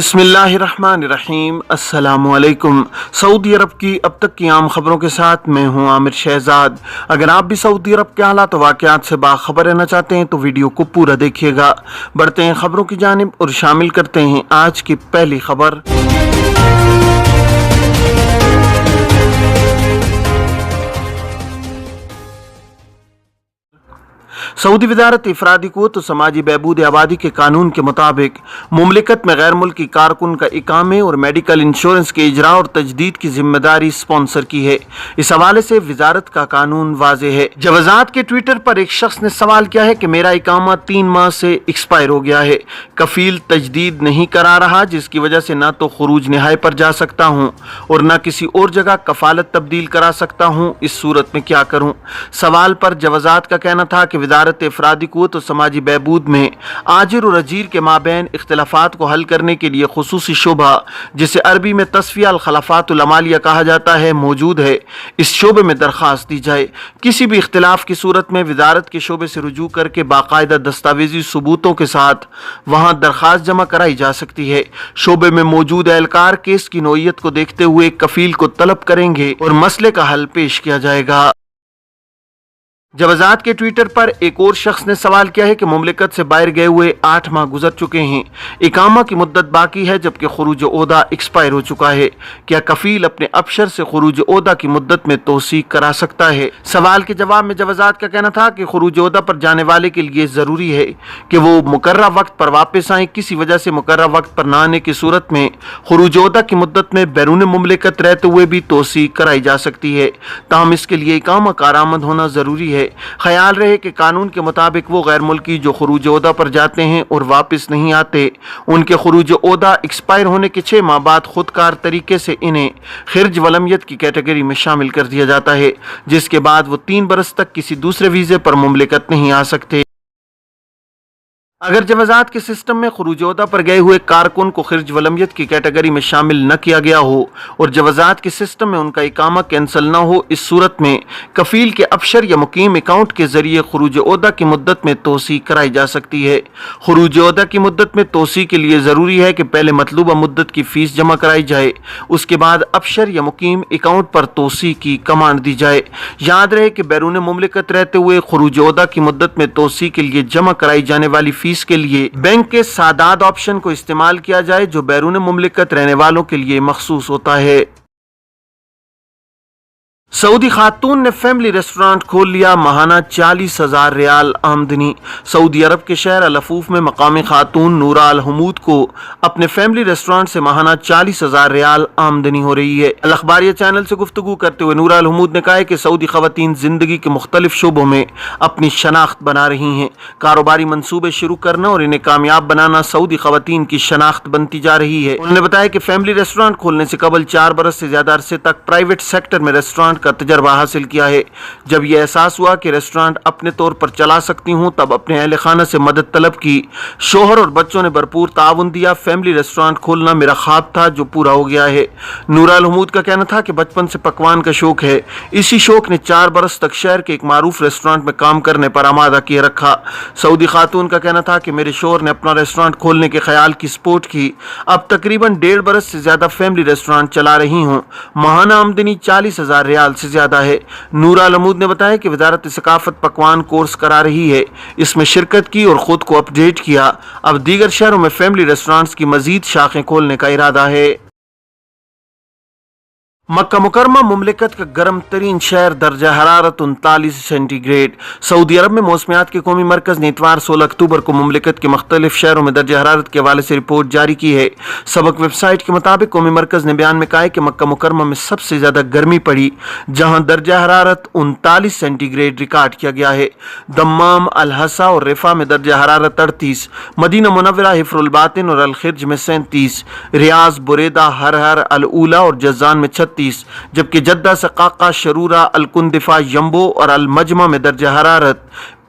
بسم اللہ الرحمن الرحیم۔ السلام علیکم۔ سعودی عرب کی اب تک کی عام خبروں کے ساتھ میں ہوں عامر شہزاد۔ اگر آپ بھی سعودی عرب کے حالات و واقعات سے باخبر رہنا چاہتے ہیں تو ویڈیو کو پورا دیکھیے گا۔ بڑھتے ہیں خبروں کی جانب اور شامل کرتے ہیں آج کی پہلی خبر۔ سعودی وزارت افرادی قوت و سماجی بہبود آبادی کے قانون کے مطابق مملکت میں غیر ملکی کارکن کا اقامے اور میڈیکل انشورنس کے اجراء اور تجدید کی ذمہ داری اسپانسر کی ہے۔ اس حوالے سے وزارت کا قانون واضح ہے۔ جوازات کے ٹویٹر پر ایک شخص نے سوال کیا ہے کہ میرا اقامہ 3 ماہ سے ایکسپائر ہو گیا ہے، کفیل تجدید نہیں کرا رہا، جس کی وجہ سے نہ تو خروج نہائی پر جا سکتا ہوں اور نہ کسی اور جگہ کفالت تبدیل کرا سکتا ہوں، اس صورت میں کیا کروں؟ سوال پر جوازات کا کہنا تھا کہ وزارت افرادی قوت و سماجی بہبود میں آجر اور اجیر کے مابین اختلافات کو حل کرنے کے لیے خصوصی شعبہ، جسے عربی میں تصفیہ الخلافات العمالیہ کہا جاتا ہے، موجود ہے۔ اس شعبے میں درخواست دی جائے۔ کسی بھی اختلاف کی صورت میں وزارت کے شعبے سے رجوع کر کے باقاعدہ دستاویزی ثبوتوں کے ساتھ وہاں درخواست جمع کرائی جا سکتی ہے۔ شعبے میں موجود اہلکار کیس کی نوعیت کو دیکھتے ہوئے کفیل کو طلب کریں گے اور مسئلے کا حل پیش کیا جائے گا۔ جوازات کے ٹویٹر پر ایک اور شخص نے سوال کیا ہے کہ مملکت سے باہر گئے ہوئے 8 ماہ گزر چکے ہیں، اقامہ کی مدت باقی ہے جبکہ خروج عہدہ ایکسپائر ہو چکا ہے، کیا کفیل اپنے ابشر سے خروج عہدہ کی مدت میں توسیع کرا سکتا ہے؟ سوال کے جواب میں جوازات کا کہنا تھا کہ خروج عہدہ پر جانے والے کے لیے ضروری ہے کہ وہ مقررہ وقت پر واپس آئیں۔ کسی وجہ سے مقررہ وقت پر نہ آنے کی صورت میں خروج عہدہ کی مدت میں بیرون مملکت رہتے ہوئے بھی توسیع کرائی جا سکتی ہے، تاہم اس کے لیے اقامہ کارآمد ہونا ضروری ہے۔ خیال رہے کہ قانون کے مطابق وہ غیر ملکی جو خروج عہدہ پر جاتے ہیں اور واپس نہیں آتے، ان کے خروج عہدہ ایکسپائر ہونے کے 6 ماہ بعد خودکار طریقے سے انہیں خرج ولمیت کی کیٹیگری میں شامل کر دیا جاتا ہے، جس کے بعد وہ 3 برس تک کسی دوسرے ویزے پر مملکت نہیں آ سکتے۔ اگر جوازات کے سسٹم میں خروج عہدہ پر گئے ہوئے کارکن کو خرج ولمیت کی کیٹیگری میں شامل نہ کیا گیا ہو اور جوازات کے سسٹم میں ان کا اقامہ کینسل نہ ہو، اس صورت میں کفیل کے ابشر یا مقیم اکاؤنٹ کے ذریعے خروج عہدہ کی مدت میں توسیع کرائی جا سکتی ہے۔ خروج عہدہ کی مدت میں توسیع کے لیے ضروری ہے کہ پہلے مطلوبہ مدت کی فیس جمع کرائی جائے، اس کے بعد ابشر یا مقیم اکاؤنٹ پر توسیع کی کمانڈ دی جائے۔ یاد رہے کہ بیرون مملکت رہتے ہوئے خروج عہدہ کی مدت میں توسیع کے لیے جمع کرائی جانے والی فیس کے لیے بینک کے سادات آپشن کو استعمال کیا جائے جو بیرون مملکت رہنے والوں کے لیے مخصوص ہوتا ہے۔ سعودی خاتون نے فیملی ریسٹورانٹ کھول لیا، ماہانہ 40,000 ریال آمدنی۔ سعودی عرب کے شہر العفوف میں مقامی خاتون نورا الحمود کو اپنے فیملی ریسٹورانٹ سے ماہانہ 40,000 ریال آمدنی ہو رہی ہے۔ الاخباریہ چینل سے گفتگو کرتے ہوئے نورا الحمود نے کہا ہے کہ سعودی خواتین زندگی کے مختلف شعبوں میں اپنی شناخت بنا رہی ہیں۔ کاروباری منصوبے شروع کرنا اور انہیں کامیاب بنانا سعودی خواتین کی شناخت بنتی جا رہی ہے۔ انہوں نے بتایا کہ فیملی ریسٹورانٹ کھولنے سے قبل 4 برس سے زیادہ عرصے تک پرائیویٹ سیکٹر میں ریسٹورانٹ کا تجربہ حاصل کیا ہے۔ جب یہ احساس ہوا کہ ریسٹورانٹ اپنے طور پر چلا سکتی ہوں تب اپنے اہل خانہ سے مدد طلب کی۔ شوہر اور بچوں نے بھرپور تعاون دیا۔ فیملی ریسٹورانٹ کھولنا میرا خواب تھا جو پورا ہو گیا ہے۔ نورا الحمود کا کہنا تھا کہ بچپن سے پکوان کا شوق ہے، اسی شوق نے 4 برس تک شہر کے ایک معروف ریسٹورانٹ میں کام کرنے پر آمادہ کیے رکھا۔ سعودی خاتون کا کہنا تھا کہ میرے شوہر نے اپنا ریسٹورانٹ کھولنے کے خیال کی سپورٹ کی۔ اب تقریباً 1.5 برس سے زیادہ فیملی ریسٹورانٹ چلا رہی ہوں، ماہانہ آمدنی 40,000 ریال سے زیادہ ہے۔ نورا الحمود نے بتایا کہ وزارت ثقافت پکوان کورس کرا رہی ہے، اس میں شرکت کی اور خود کو اپ ڈیٹ کیا۔ اب دیگر شہروں میں فیملی ریسٹورانٹس کی مزید شاخیں کھولنے کا ارادہ ہے۔ مکہ مکرمہ مملکت کا گرم ترین شہر، درجہ حرارت 39 سینٹی گریڈ۔ سعودی عرب میں موسمیات کے قومی مرکز نے اتوار 16 اکتوبر کو مملکت کے مختلف شہروں میں درجہ حرارت کے حوالے سے رپورٹ جاری کی ہے۔ سبق ویب سائٹ کے مطابق قومی مرکز نے بیان میں کہا ہے کہ مکہ مکرمہ میں سب سے زیادہ گرمی پڑی، جہاں درجہ حرارت 39 سینٹی گریڈ ریکارڈ کیا گیا ہے۔ دمام، الحسا اور رفح میں درجہ حرارت 38، مدینہ منورہ، حفر الباطن اور الخرج میں 37، ریاض، بریدہ، ہرہر، الاولی اور جازان میں 36، جبکہ جدہ، سقاقہ، شرورہ، الکندفہ، یمبو اور المجمع میں درجہ حرارت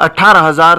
18,000